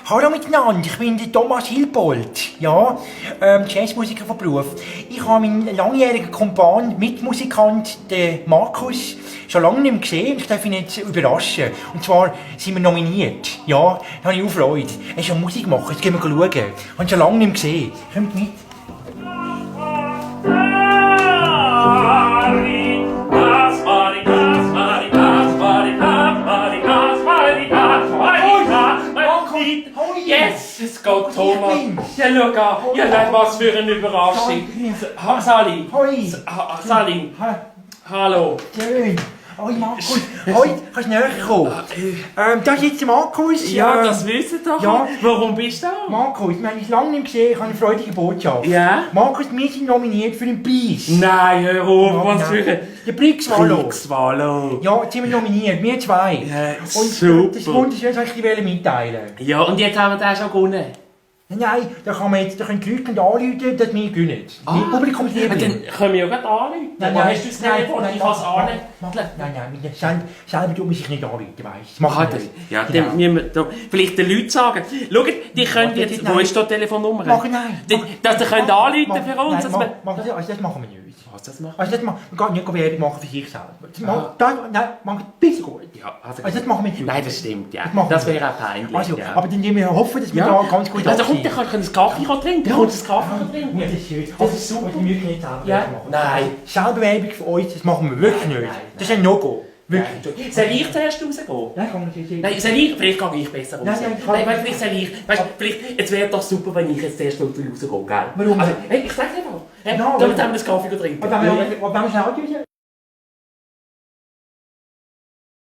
Hallo miteinander, ich bin der Thomas Hilbold, ja, Jazzmusiker von Beruf. Ich habe meinen langjährigen Kumpan, Mitmusikant, den Markus, schon lange nicht mehr gesehen. Ich darf ihn jetzt überraschen. Und zwar sind wir nominiert, ja, da habe ich auch Freude. Er ist ja Musikmacher, jetzt gehen wir schauen. Ich habe ihn schon lange nicht mehr gesehen. Kommt mit. Yes, es geht, Thomas. Ja, schau an. Ja, nein, was für eine Überraschung. Sali. Hoi. Sali. Hallo. Schön. Hoi Markus. Hoi, kannst du näher kommen? Das ist jetzt der Markus. Ja, das wissen doch. Ja. Warum bist du da? Markus, wir haben uns lange nicht gesehen, ich habe eine freudige Botschaft. Ja? Markus, wir sind nominiert für den Preis. Nein, hör auf, was für ein... Der Prix Wallo. Kriegswallo. Ja, jetzt sind wir nominiert, wir zwei. Ja, Und super. das ist wunderschön, das wollte ich dir mitteilen. Ja, und jetzt haben wir den schon gewonnen. Nein, da können die Leute anrufen, dass wir gewinnen. Die Publikumsliebling. Dann können wir ja gerade anrufen. Nein, Wo nein, hast du das nein, Telefon? nein, Ich kann es anrufen. Nein, selber tut man sich nicht anrufen, weißt du. Das Ah, machen wir das, nicht. ja, Genau. dann müssen wir da vielleicht den Leuten sagen. Schaut, die können jetzt... nein. Wo ist da die Telefonnummer? Machen nein. Dass sie können anrufen für uns. dass wir- Das machen wir nicht. Was das machen? Also das machen wir nicht Werbung machen für sich selber. Nein, machen wir ein bisschen gut. Ja, Also das machen wir nicht. Nein, das stimmt, ja. Das machen Das wir. wäre auch peinlich. Also, ja. aber dann müssen wir hoffen, dass wir Ja. da ganz gut Also kommt, abziehen. dann kannst du einen Kaffee trinken. Dann kannst du einen Kaffee trinken. Das ist schön. Das ist super. Die müssen nicht selber Ja. machen. Nein. Selber Werbung für uns, das machen wir wirklich nicht. Nein. Das ist ein No-Go. Wirklich. Soll ich zuerst rausgehen? Nein, kann man nicht sehen. Nein, soll ich? Vielleicht gehe ich besser raus. Nein, nein, Nein, vielleicht soll ich. Weißt, vielleicht, es wäre doch super, wenn ich jetzt zuerst rausgehe, gell? Warum? Also, hey, ich sag's einfach. Hey, Ja, damit haben wir das Kaffee trinken. Und wenn wir schnell raus?